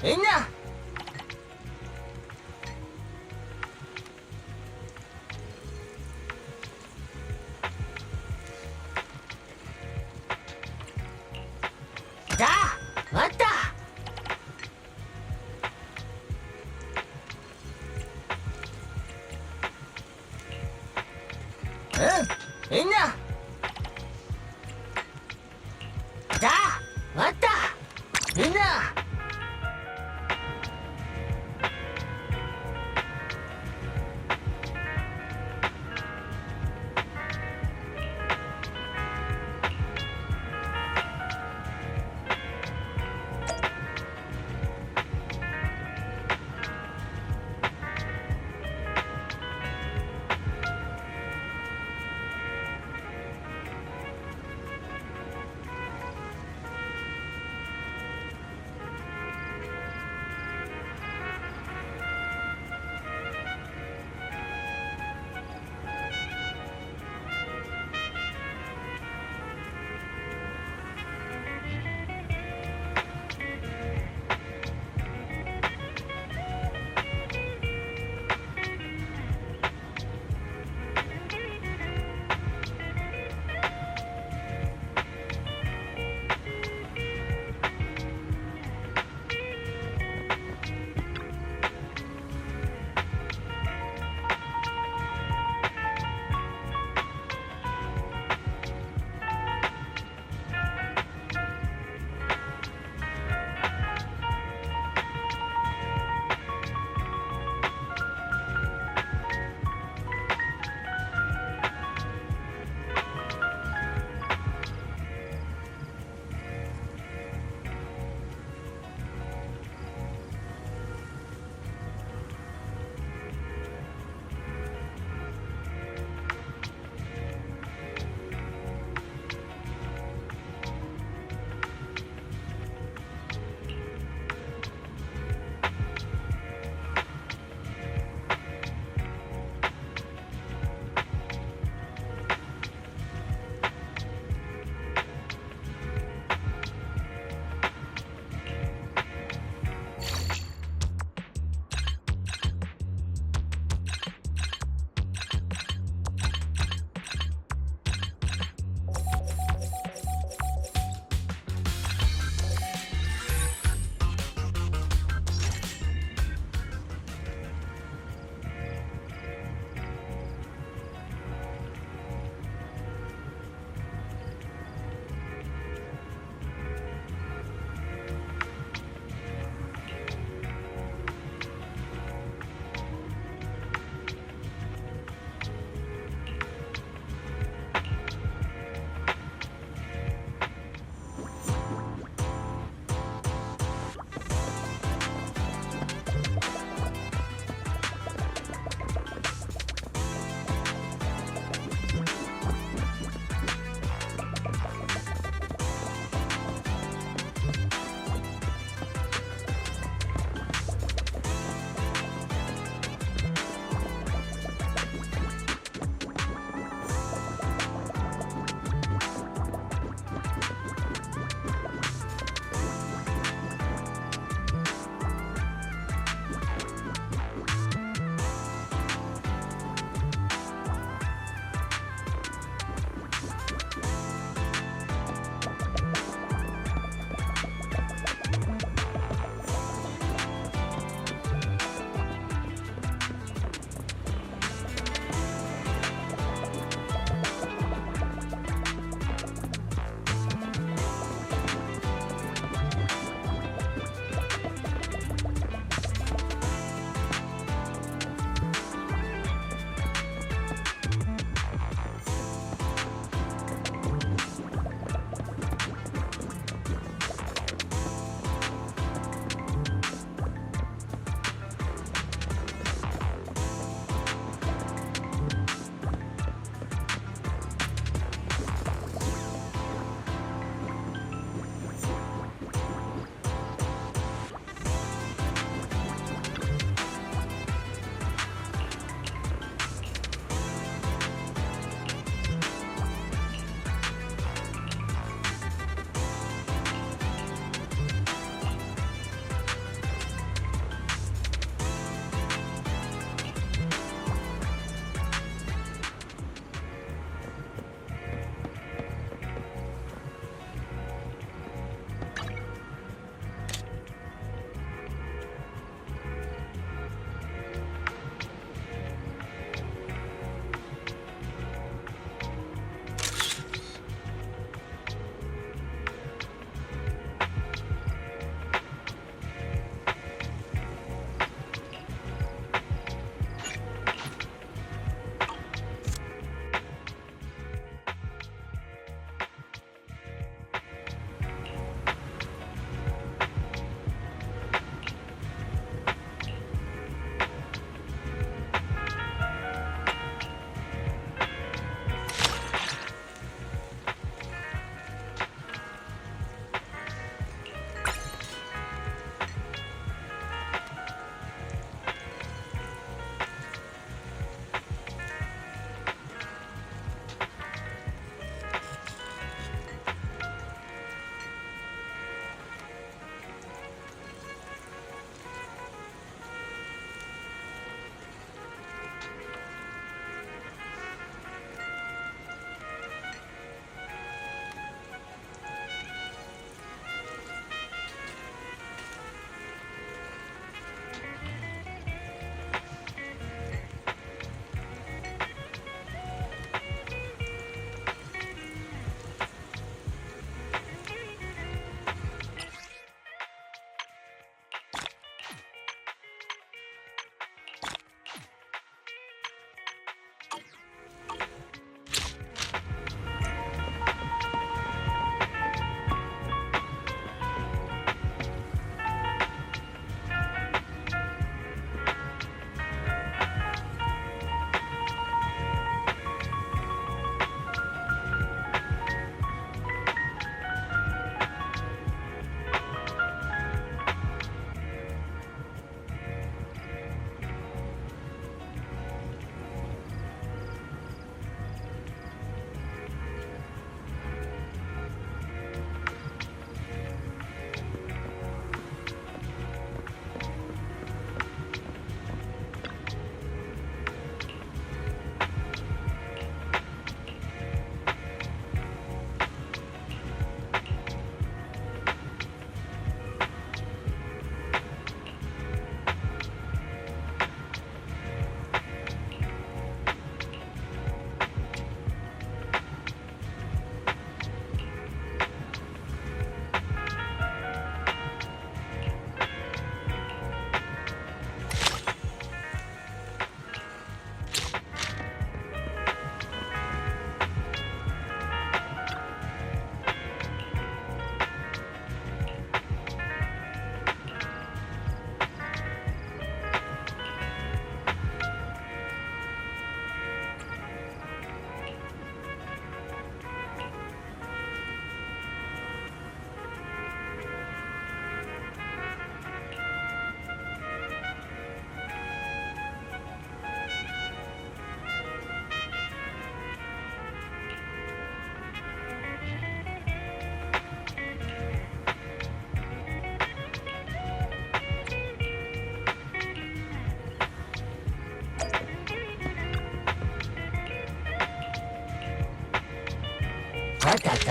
みんなだ終わったみんなだ終わったみんな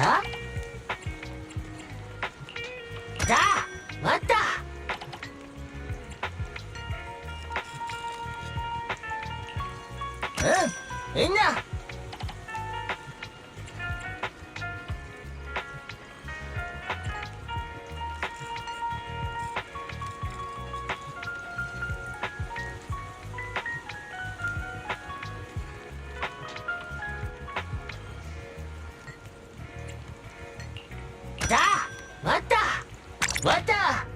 だだ待ったみんなだ待った待った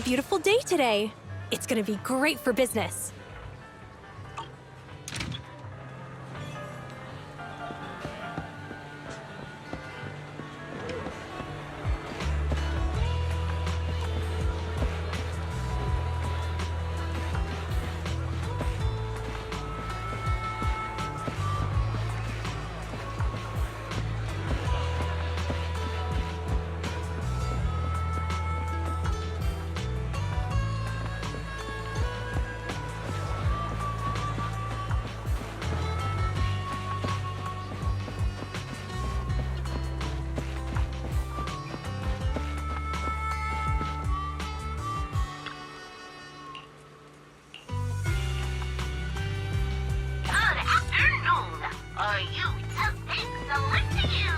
a beautiful day today. It's gonna be great for business. Are you testing selecting you?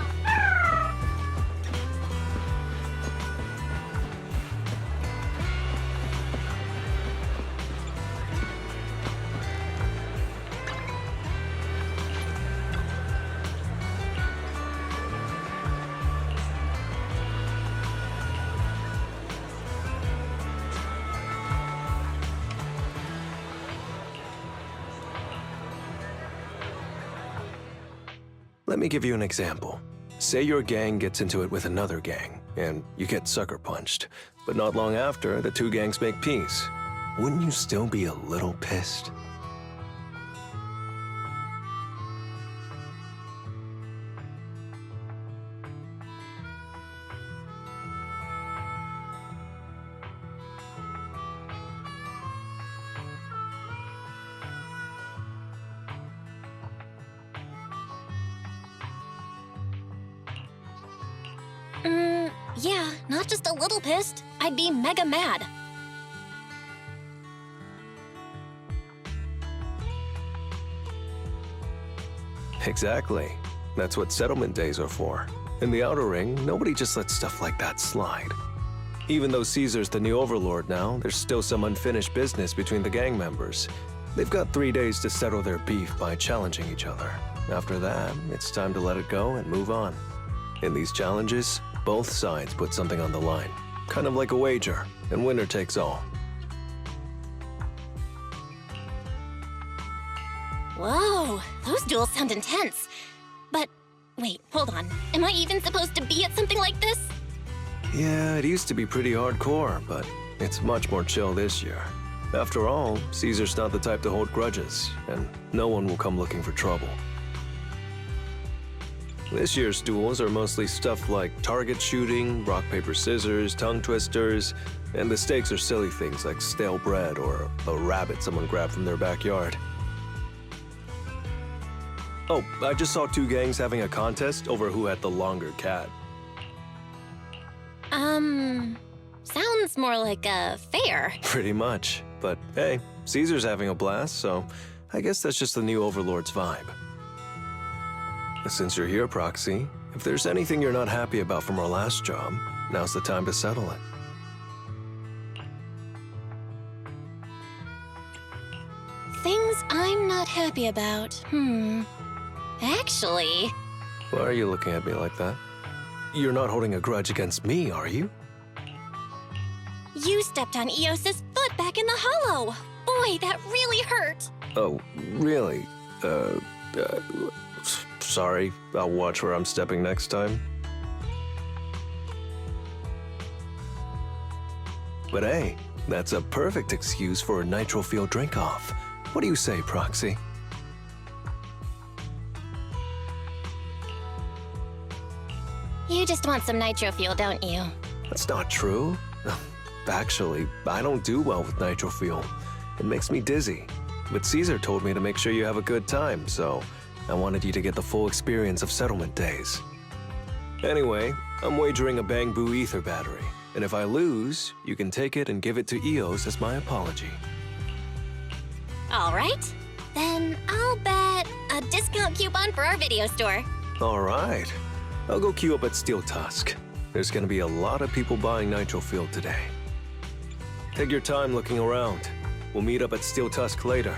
Let me give you an example. Say your gang gets into it with another gang, and you get sucker punched. But not long after, the two gangs make peace. Wouldn't you still be a little pissed? Yeah, not just a little pissed. I'd be mega mad. Exactly. That's what settlement days are for. In the Outer Ring, nobody just lets stuff like that slide. Even though Caesar's the new overlord now, there's still some unfinished business between the gang members. They've got 3 days to settle their beef by challenging each other. After that, it's time to let it go and move on. In these challenges, both sides put something on the line. Kind of like a wager, and winner takes all. Whoa, those duels sound intense. But, wait, hold on. Am I even supposed to be at something like this? Yeah, it used to be pretty hardcore, but it's much more chill this year. After all, Caesar's not the type to hold grudges, and no one will come looking for trouble. This year's duels are mostly stuff like target shooting, rock, paper, scissors, tongue twisters, and the stakes are silly things like stale bread or a rabbit someone grabbed from their backyard. Oh, I just saw 2 gangs having a contest over who had the longer cat. Sounds more like a fair. Pretty much. But hey, Caesar's having a blast, so I guess that's just the new Overlord's vibe. Since you're here, Proxy, if there's anything you're not happy about from our last job, now's the time to settle it. Things I'm not happy about. Actually... Why are you looking at me like that? You're not holding a grudge against me, are you? You stepped on Eos's foot back in the hollow. Boy, that really hurt. Oh, really? Sorry. I'll watch where I'm stepping next time. But hey, that's a perfect excuse for a nitro fuel drink-off. What do you say, Proxy? You just want some nitro fuel, don't you? That's not true. Actually, I don't do well with nitro fuel. It makes me dizzy. But Caesar told me to make sure you have a good time, so I wanted you to get the full experience of settlement days. Anyway, I'm wagering a Bang-Boo ether battery, and if I lose, you can take it and give it to Eos as my apology. All right. Then I'll bet a discount coupon for our video store. All right. I'll go queue up at Steel Tusk. There's gonna be a lot of people buying nitro fuel today. Take your time looking around. We'll meet up at Steel Tusk later.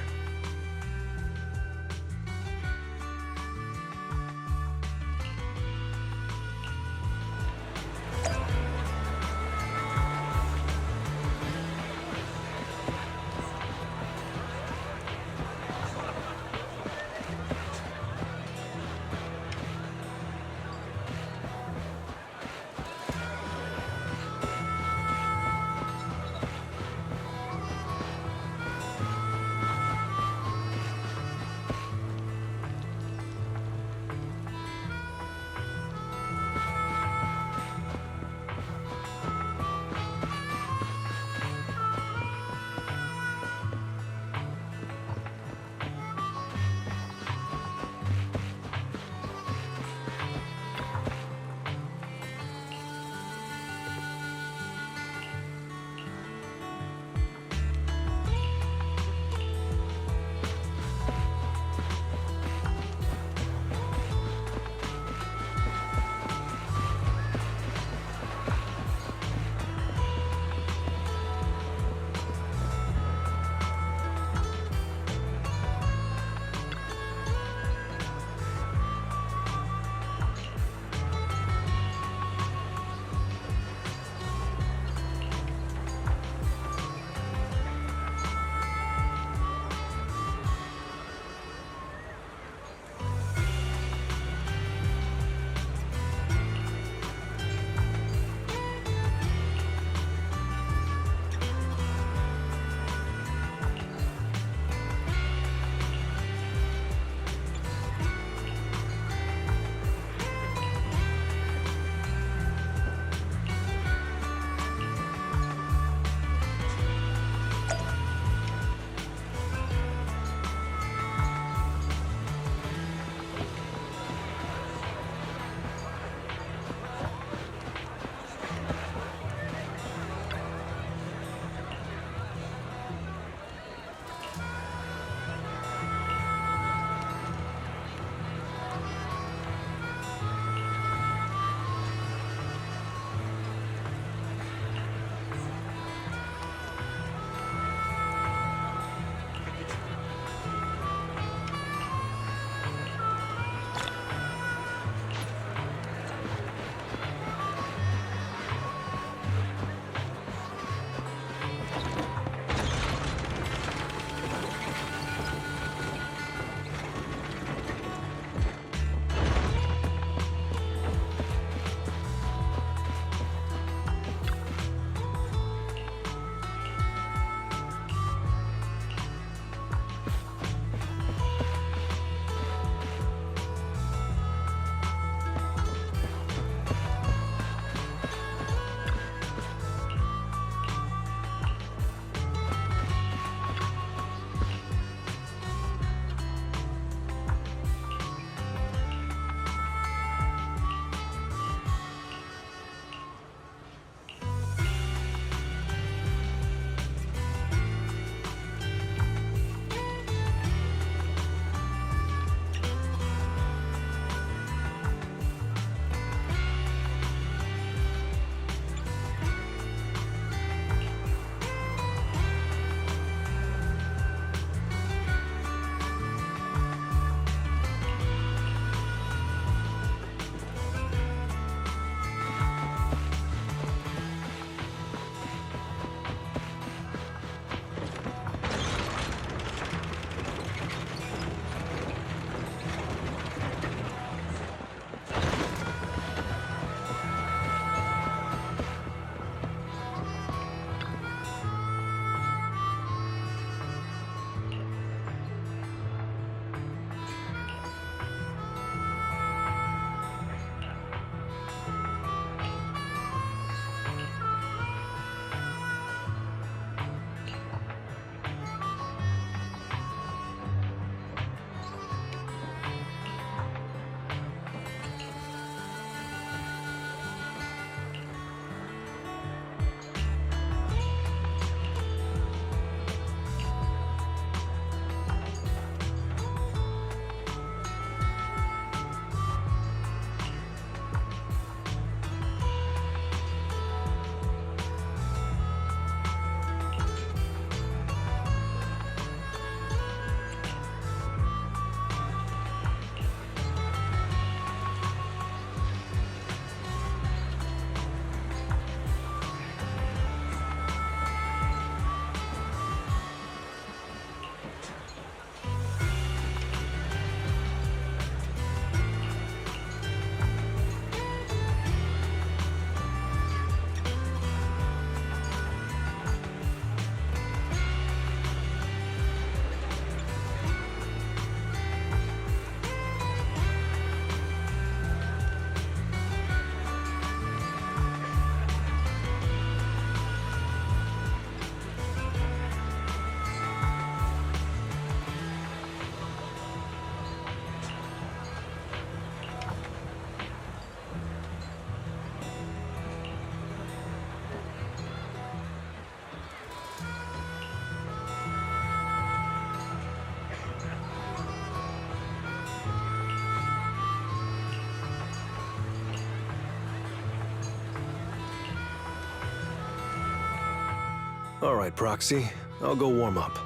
All right, Proxy. I'll go warm up.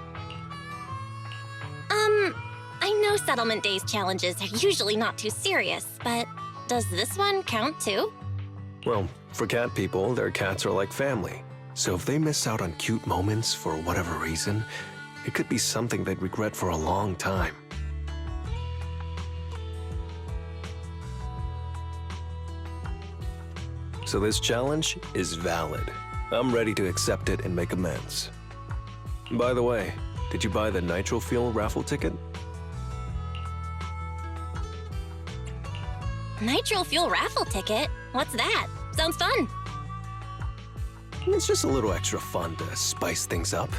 I know Settlement Days challenges are usually not too serious, but does this one count too? Well, for cat people, their cats are like family. So if they miss out on cute moments for whatever reason, it could be something they'd regret for a long time. So this challenge is valid. I'm ready to accept it and make amends. By the way, did you buy the Nitro Fuel raffle ticket? Nitro Fuel raffle ticket? What's that? Sounds fun. It's just a little extra fun to spice things up.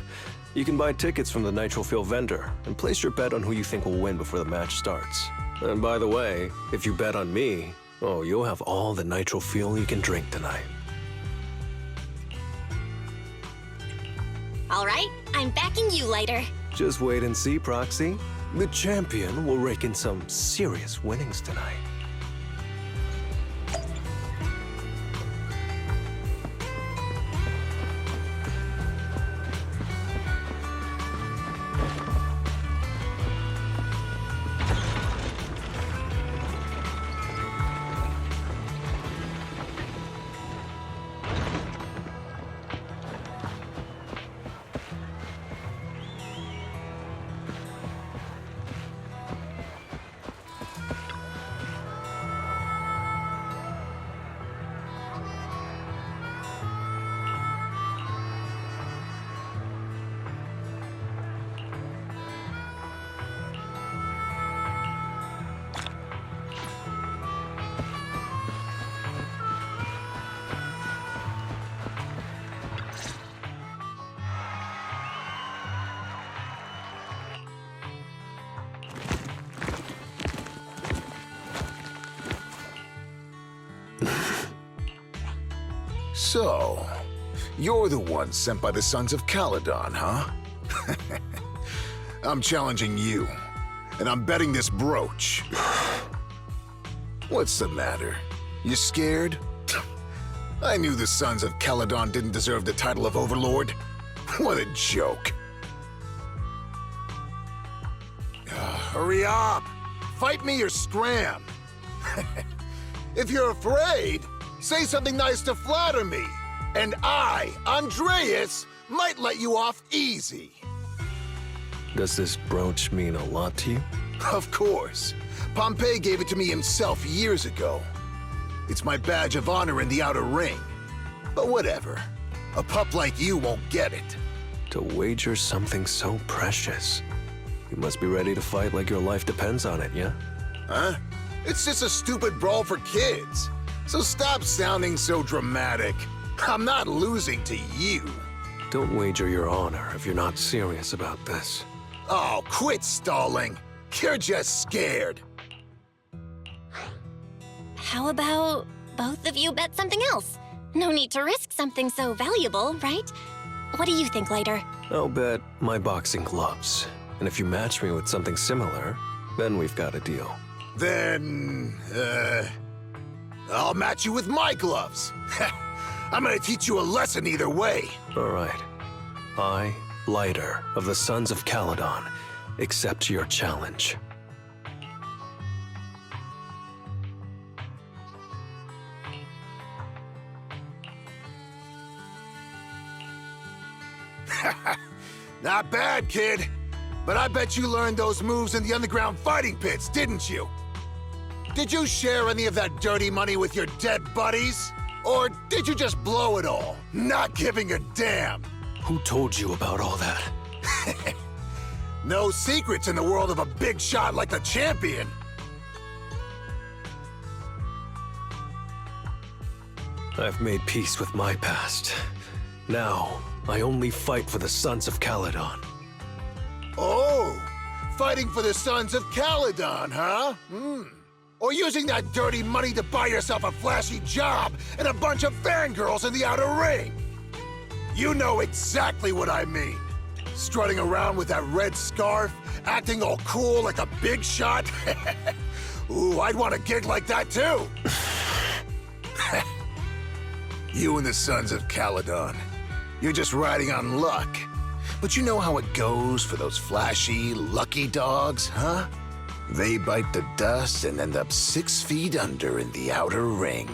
You can buy tickets from the Nitro Fuel vendor and place your bet on who you think will win before the match starts. And by the way, if you bet on me, oh, you'll have all the Nitro Fuel you can drink tonight. All right, I'm backing you, Lighter. Just wait and see, Proxy. The champion will rake in some serious winnings tonight. So, you're the one sent by the Sons of Caledon, huh? I'm challenging you, and I'm betting this brooch. What's the matter? You scared? I knew the Sons of Caledon didn't deserve the title of Overlord. What a joke. Hurry up! Fight me or scram! If you're afraid, say something nice to flatter me, and I, Andreas, might let you off easy. Does this brooch mean a lot to you? Of course. Pompey gave it to me himself years ago. It's my badge of honor in the outer ring. But whatever. A pup like you won't get it. To wager something so precious. You must be ready to fight like your life depends on it, yeah? Huh? It's just a stupid brawl for kids. So stop sounding so dramatic. I'm not losing to you. Don't wager your honor if you're not serious about this. Oh, quit stalling. You're just scared. How about both of you bet something else? No need to risk something so valuable, right? What do you think, Lighter? I'll bet my boxing gloves. And if you match me with something similar, then we've got a deal. Then, I'll match you with my gloves. I'm gonna teach you a lesson either way. All right. I, Lighter of the Sons of Caledon, accept your challenge. Not bad, kid. But I bet you learned those moves in the underground fighting pits, didn't you? Did you share any of that dirty money with your dead buddies? Or did you just blow it all, not giving a damn? Who told you about all that? No secrets in the world of a big shot like the champion. I've made peace with my past. Now, I only fight for the Sons of Caledon. Oh, fighting for the Sons of Caledon, huh? Or using that dirty money to buy yourself a flashy job and a bunch of fangirls in the outer ring. You know exactly what I mean. Strutting around with that red scarf, acting all cool like a big shot. Ooh, I'd want a gig like that too. You and the Sons of Caledon. You're just riding on luck. But you know how it goes for those flashy, lucky dogs, huh? They bite the dust and end up 6 feet under in the outer ring.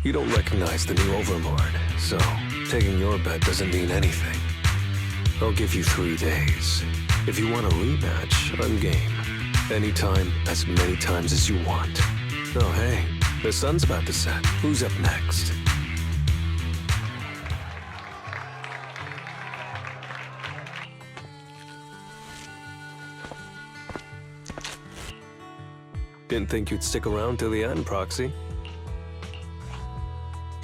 You don't recognize the new Overlord, so taking your bet doesn't mean anything. I'll give you 3 days. If you want a rematch, I'm game. Anytime, as many times as you want. Oh, hey, the sun's about to set. Who's up next? Didn't think you'd stick around till the end, Proxy.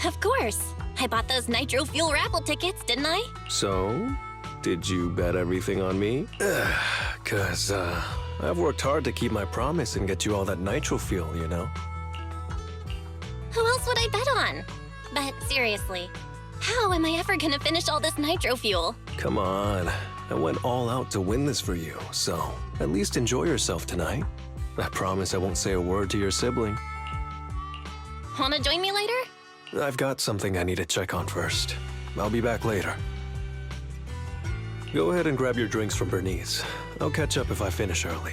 Of course. I bought those nitro fuel raffle tickets, didn't I? So, did you bet everything on me? Cause, I've worked hard to keep my promise and get you all that nitro fuel, you know? Who else would I bet on? But seriously, how am I ever gonna finish all this nitro fuel? Come on. I went all out to win this for you, so at least enjoy yourself tonight. I promise I won't say a word to your sibling. Wanna join me later? I've got something I need to check on first. I'll be back later. Go ahead and grab your drinks from Bernice. I'll catch up if I finish early.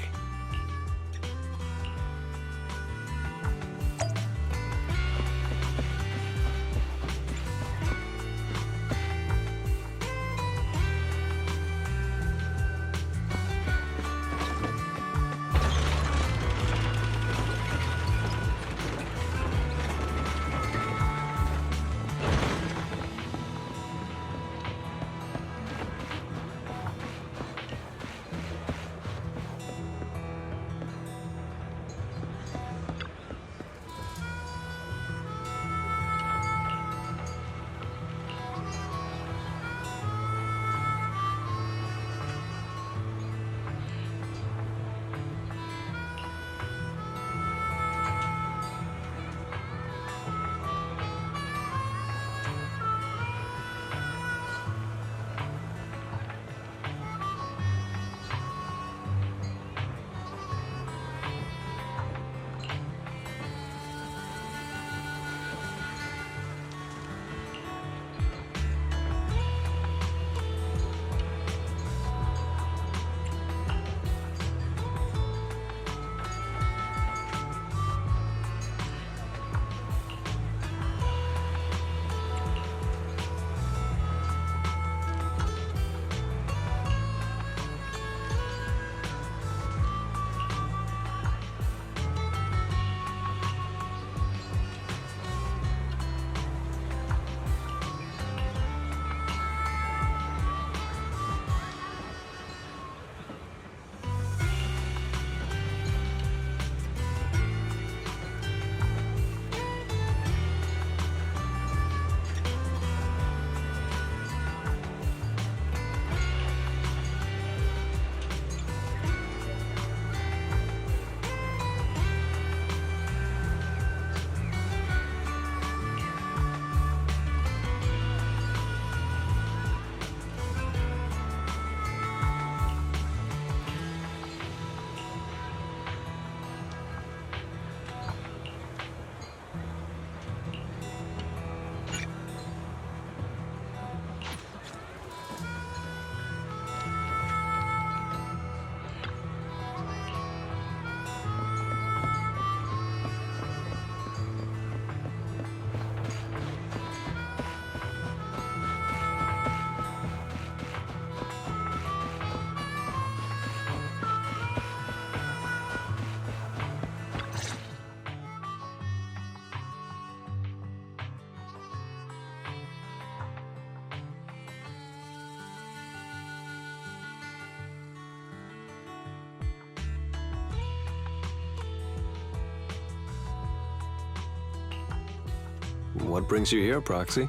What brings you here, Proxy?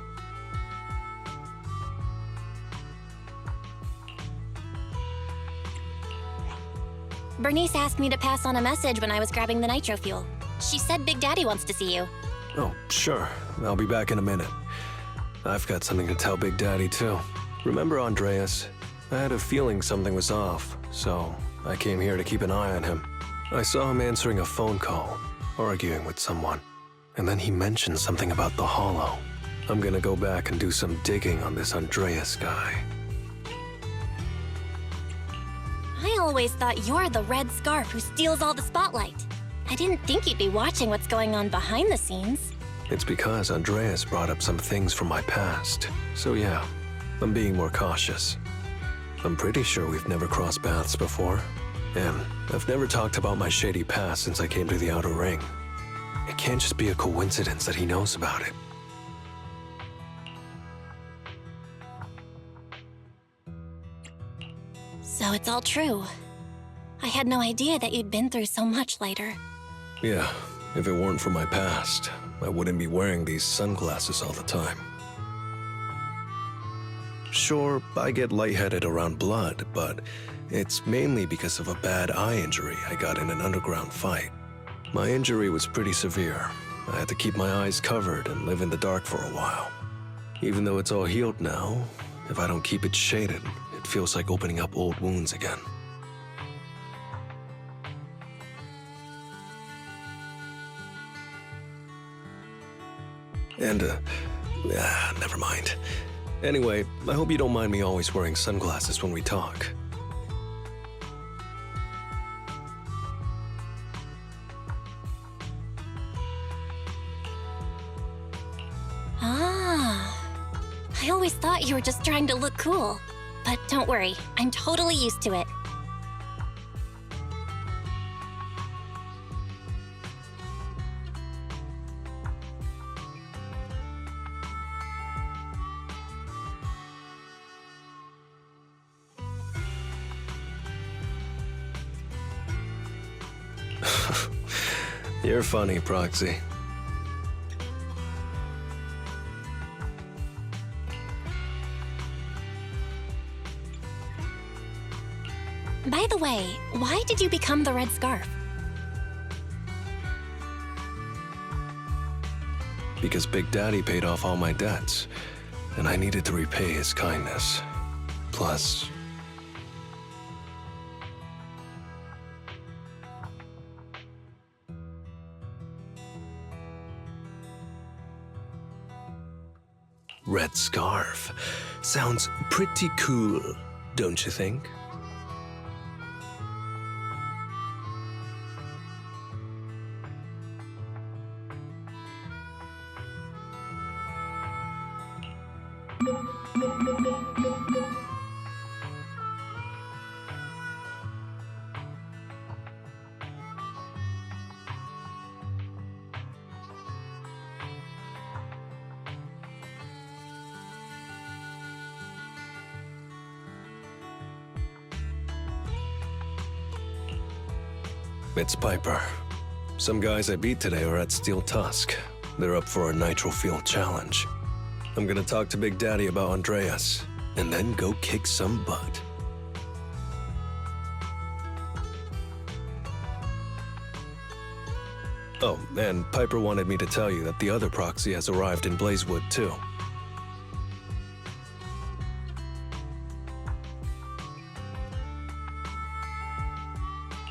Bernice asked me to pass on a message when I was grabbing the nitro fuel. She said Big Daddy wants to see you. Oh, sure. I'll be back in a minute. I've got something to tell Big Daddy, too. Remember Andreas? I had a feeling something was off, so I came here to keep an eye on him. I saw him answering a phone call, arguing with someone, and then he mentioned something about the Hollow. I'm gonna go back and do some digging on this Andreas guy. I always thought you're the red scarf who steals all the spotlight. I didn't think you'd be watching what's going on behind the scenes. It's because Andreas brought up some things from my past. So yeah, I'm being more cautious. I'm pretty sure we've never crossed paths before. And I've never talked about my shady past since I came to the Outer Ring. It can't just be a coincidence that he knows about it. So it's all true. I had no idea that you'd been through so much later. Yeah, if it weren't for my past, I wouldn't be wearing these sunglasses all the time. Sure, I get lightheaded around blood, but it's mainly because of a bad eye injury I got in an underground fight. My injury was pretty severe. I had to keep my eyes covered and live in the dark for a while. Even though it's all healed now, if I don't keep it shaded, it feels like opening up old wounds again. And, never mind. Anyway, I hope you don't mind me always wearing sunglasses when we talk. I always thought you were just trying to look cool. But don't worry, I'm totally used to it. You're funny, Proxy. By the way, why did you become the Red Scarf? Because Big Daddy paid off all my debts, and I needed to repay his kindness. Plus, Red Scarf. Sounds pretty cool, don't you think? It's Piper. Some guys I beat today are at Steel Tusk. They're up for a Nitro Field challenge. I'm gonna talk to Big Daddy about Andreas, and then go kick some butt. Oh, and Piper wanted me to tell you that the other proxy has arrived in Blazewood, too.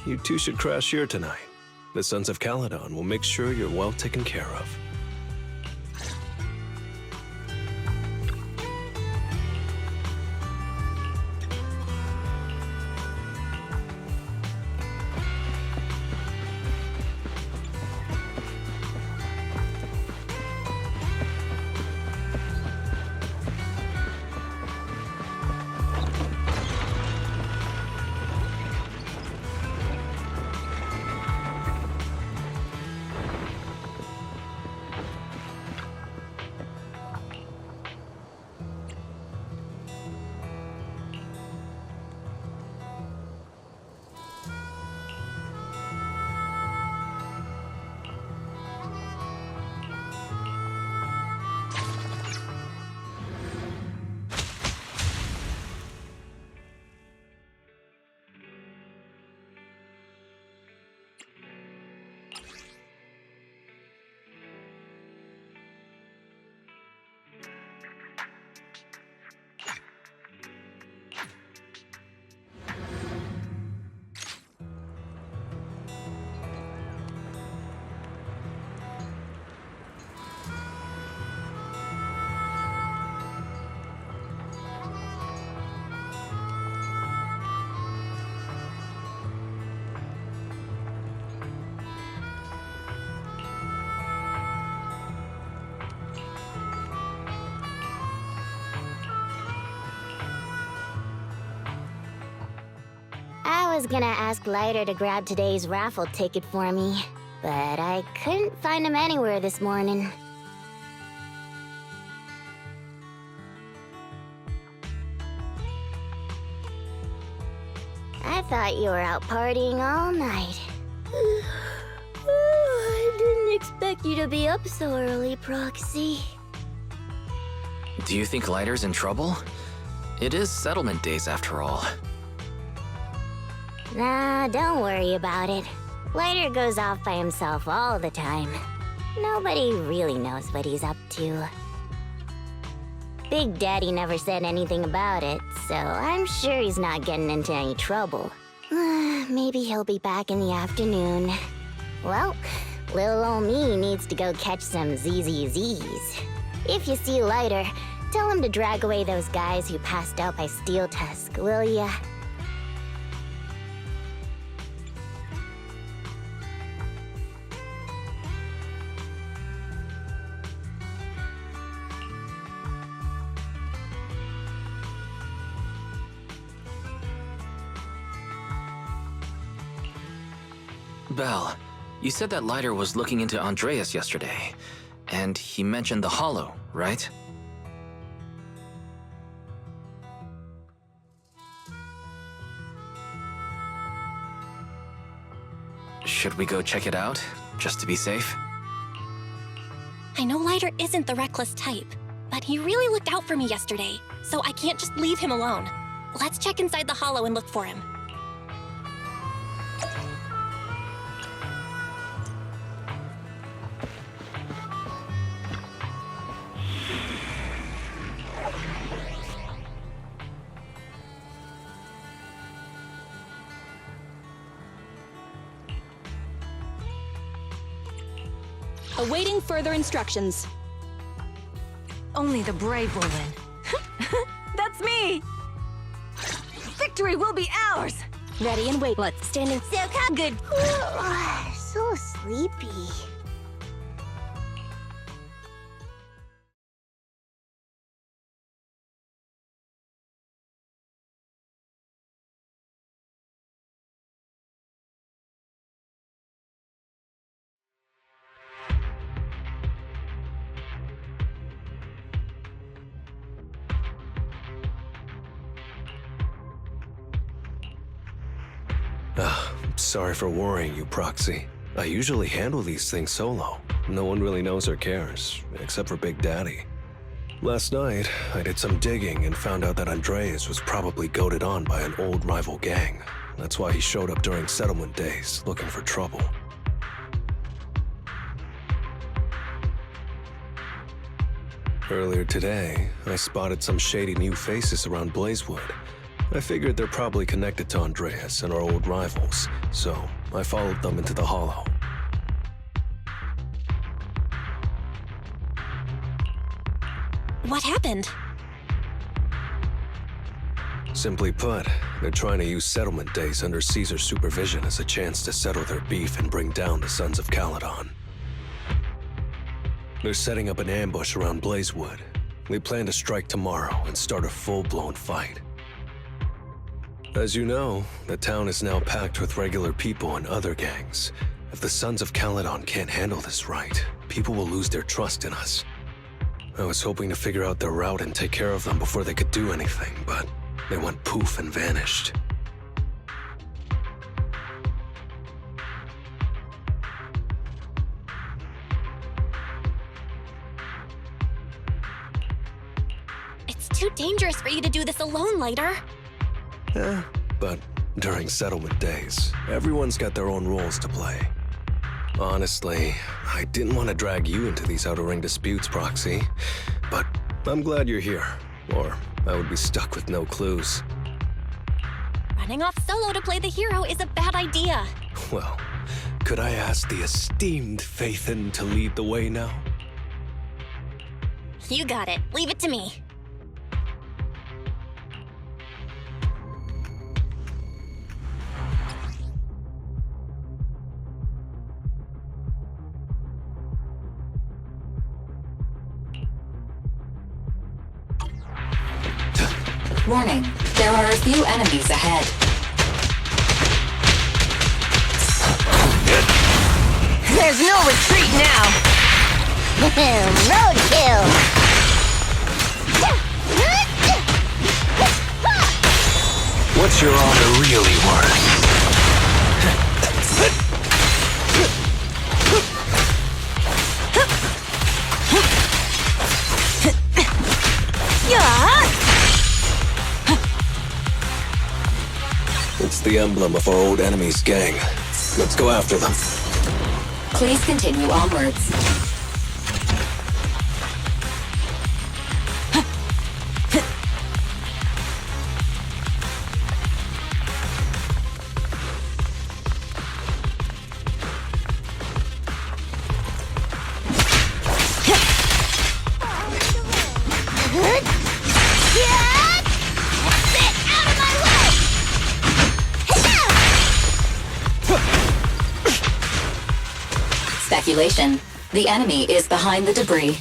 You two should crash here tonight. The Sons of Caledon will make sure you're well taken care of. I was gonna ask Lighter to grab today's raffle ticket for me, but I couldn't find him anywhere this morning. I thought you were out partying all night. I didn't expect you to be up so early, Proxy. Do you think Lighter's in trouble? It is settlement days after all. Nah, don't worry about it. Lighter goes off by himself all the time. Nobody really knows what he's up to. Big Daddy never said anything about it, so I'm sure he's not getting into any trouble. Maybe he'll be back in the afternoon. Well, little ol' me needs to go catch some ZZZs. If you see Lighter, tell him to drag away those guys who passed out by Steel Tusk, will ya? Belle, you said that Lighter was looking into Andreas yesterday, and he mentioned the Hollow, right? Should we go check it out, just to be safe? I know Lighter isn't the reckless type, but he really looked out for me yesterday, so I can't just leave him alone. Let's check inside the Hollow and look for him. Awaiting further instructions. Only the brave will win. That's me! Victory will be ours! Ready and wait. Let's Standing so good. So sleepy. Sorry for worrying you, Proxy. I usually handle these things solo. No one really knows or cares, except for Big Daddy. Last night, I did some digging and found out that Andreas was probably goaded on by an old rival gang. That's why he showed up during settlement days, looking for trouble. Earlier today, I spotted some shady new faces around Blazewood. I figured they're probably connected to Andreas and our old rivals, so I followed them into the Hollow. What happened? Simply put, they're trying to use settlement days under Caesar's supervision as a chance to settle their beef and bring down the Sons of Caledon. They're setting up an ambush around Blazewood. They plan to strike tomorrow and start a full-blown fight. As you know, the town is now packed with regular people and other gangs. If the Sons of Caledon can't handle this right, people will lose their trust in us. I was hoping to figure out their route and take care of them before they could do anything, but they went poof and vanished. It's too dangerous for you to do this alone, Lighter. But during settlement days, everyone's got their own roles to play. Honestly, I didn't want to drag you into these outer ring disputes, Proxy, but I'm glad you're here, or I would be stuck with no clues. Running off solo to play the hero is a bad idea. Well, could I ask the esteemed Phaethon to lead the way now? You got it. Leave it to me. Warning, there are a few enemies ahead. There's no retreat now! Roadkill! What's your honor really worth? It's the emblem of our old enemy's gang. Let's go after them. Please continue onwards. Speculation. The enemy is behind the debris.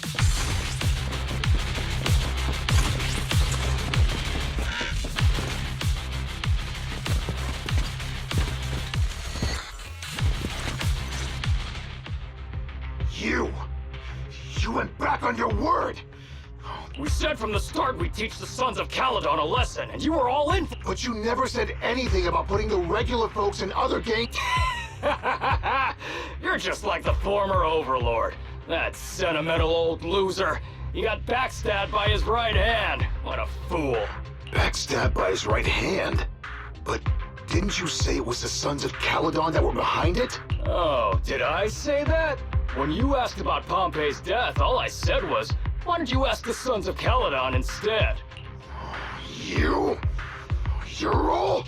You went back on your word! We said from the start we'd teach the Sons of Caledon a lesson, and you were all in for— But you never said anything about putting the regular folks in other gangs. You're just like the former Overlord. That sentimental old loser. He got backstabbed by his right hand. What a fool. Backstabbed by his right hand? But didn't you say it was the Sons of Caledon that were behind it? Oh, did I say that? When you asked about Pompey's death, all I said was, why don't you ask the Sons of Caledon instead? You're all...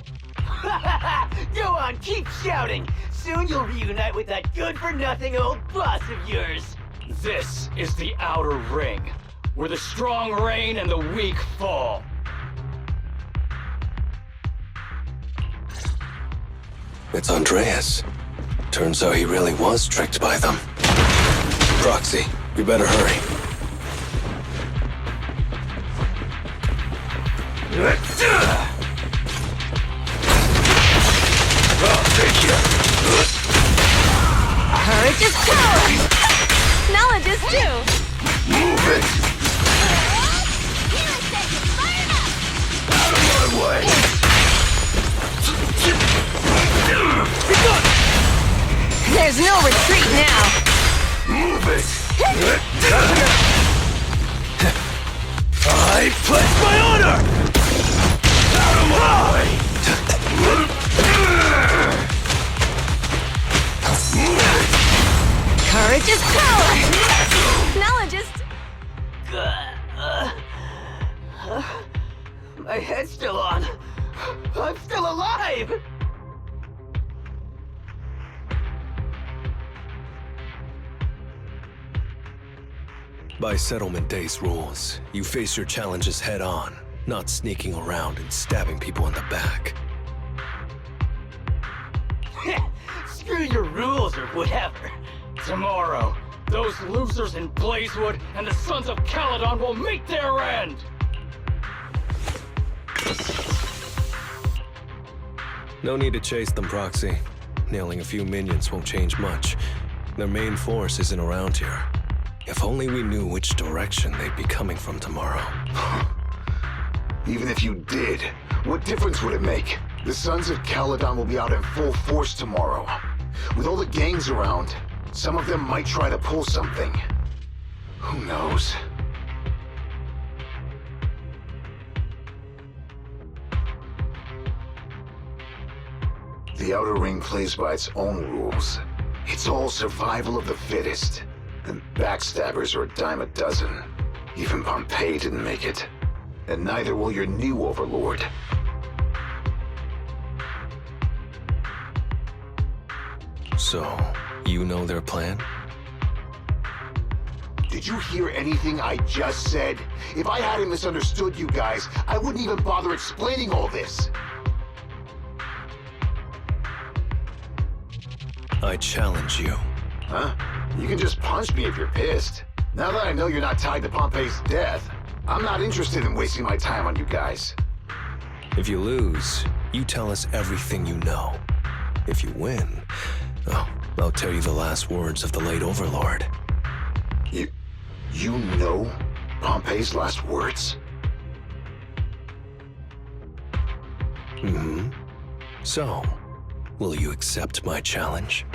Go on, keep shouting! Soon you'll reunite with that good-for-nothing old boss of yours! This is the Outer Ring, where the strong reign and the weak fall. It's Andreas. Turns out he really was tricked by them. Proxy, we better hurry. Thank you. Courage is power! Knowledge is too! Move it! Out of my way! There's no retreat now! Move it! I pledge my honor! Out of my way! Courage is power! Knowledge is... My head's still on. I'm still alive! By Settlement Day's rules, you face your challenges head on, not sneaking around and stabbing people in the back. Screw your rules or whatever. Tomorrow, those losers in Blazewood and the Sons of Caledon will meet their end! No need to chase them, Proxy. Nailing a few minions won't change much. Their main force isn't around here. If only we knew which direction they'd be coming from tomorrow. Even if you did, what difference would it make? The Sons of Caledon will be out in full force tomorrow. With all the gangs around, some of them might try to pull something. Who knows? The Outer Ring plays by its own rules. It's all survival of the fittest. And backstabbers are a dime a dozen. Even Pompey didn't make it. And neither will your new overlord. So, you know their plan? Did you hear anything I just said? If I hadn't misunderstood you guys, I wouldn't even bother explaining all this. I challenge you. Huh? You can just punch me if you're pissed. Now that I know you're not tied to Pompey's death, I'm not interested in wasting my time on you guys. If you lose, you tell us everything you know. If you win, oh, I'll tell you the last words of the late Overlord. You know Pompey's last words? Mm-hmm. So, will you accept my challenge?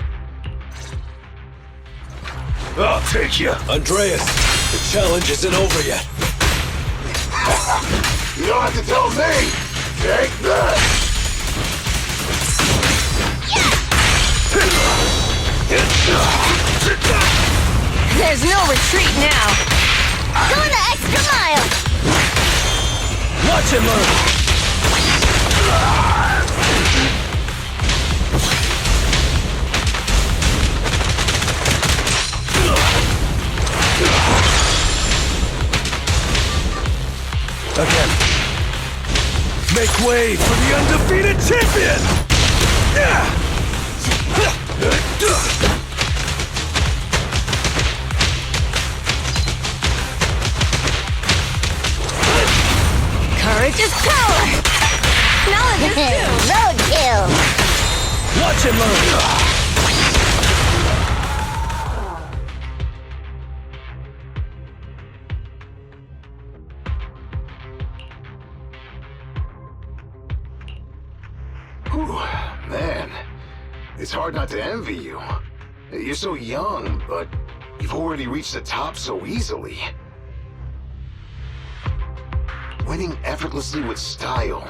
I'll take you! Andreas, the challenge isn't over yet. You don't have to tell me! Take that! There's no retreat now. Go the extra mile! Watch him learn! Again. Make way for the undefeated champion! Courage is power. Knowledge is too. Roadkill! Watch him learn! Whew, man, it's hard not to envy you. You're so young, but you've already reached the top so easily. Winning effortlessly with style,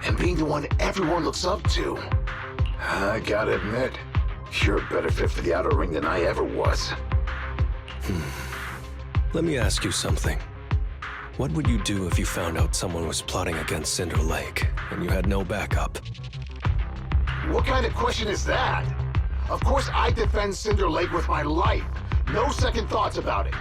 and being the one everyone looks up to. I gotta admit, you're a better fit for the outer ring than I ever was. Let me ask you something. What would you do if you found out someone was plotting against Cinder Lake, and you had no backup? What kind of question is that? Of course I defend Cinder Lake with my life. No second thoughts about it.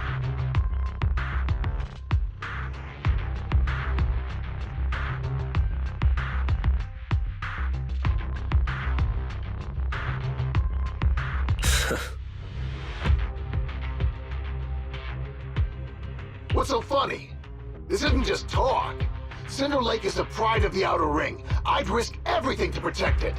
What's so funny? This isn't just talk. Cinder Lake is the pride of the Outer Ring. I'd risk everything to protect it.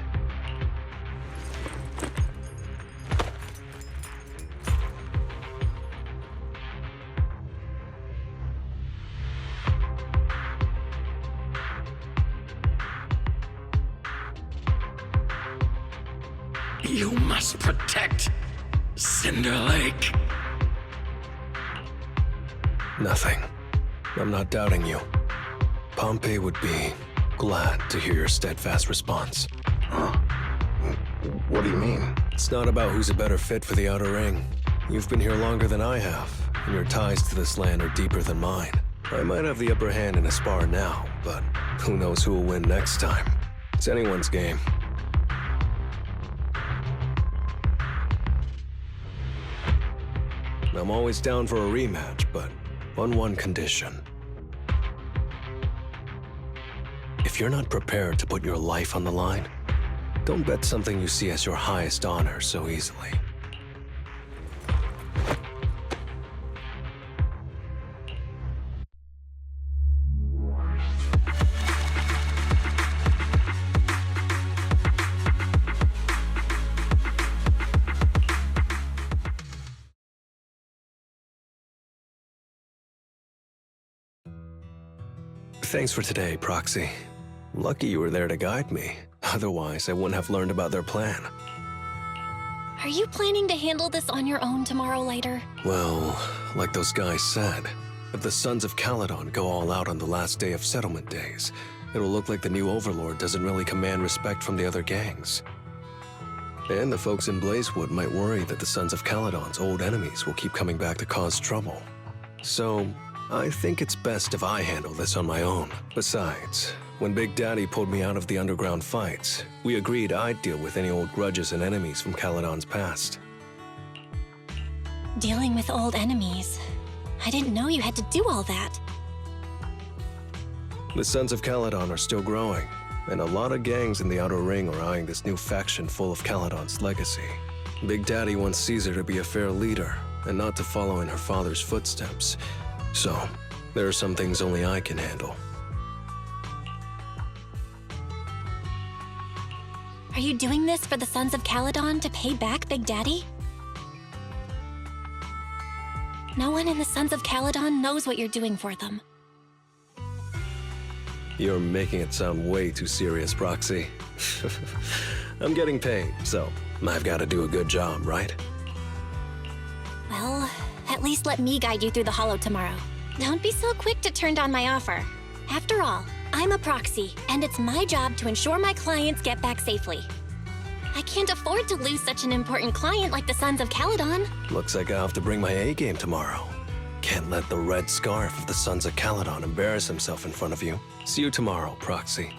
You must protect Cinder Lake. Nothing. I'm not doubting you. Pompey would be glad to hear your steadfast response. Huh? What do you mean? It's not about who's a better fit for the Outer Ring. You've been here longer than I have, and your ties to this land are deeper than mine. I might have the upper hand in a spar now, but who knows who will win next time. It's anyone's game. I'm always down for a rematch, but on one condition. If you're not prepared to put your life on the line, don't bet something you see as your highest honor so easily. Thanks for today, Proxy. Lucky you were there to guide me. Otherwise, I wouldn't have learned about their plan. Are you planning to handle this on your own tomorrow later? Well, like those guys said, if the Sons of Caledon go all out on the last day of settlement days, it'll look like the new Overlord doesn't really command respect from the other gangs. And the folks in Blazewood might worry that the Sons of Caledon's old enemies will keep coming back to cause trouble. So, I think it's best if I handle this on my own. Besides, when Big Daddy pulled me out of the underground fights, we agreed I'd deal with any old grudges and enemies from Caledon's past. Dealing with old enemies. I didn't know you had to do all that. The Sons of Caledon are still growing, and a lot of gangs in the Outer Ring are eyeing this new faction full of Caledon's legacy. Big Daddy wants Caesar to be a fair leader, and not to follow in her father's footsteps. So, there are some things only I can handle. Are Are you doing this for the Sons of Caledon to pay back Big Daddy? No one in the Sons of Caledon knows what you're doing for them. You're making it sound way too serious, Proxy. I'm getting paid, so I've got to do a good job, right? Well, at least let me guide you through the Hollow tomorrow. Don't be so quick to turn down my offer. After all, I'm a proxy, and it's my job to ensure my clients get back safely. I can't afford to lose such an important client like the Sons of Caledon. Looks like I have to bring my A game tomorrow. Can't let the red scarf of the Sons of Caledon embarrass himself in front of you. See you tomorrow, Proxy.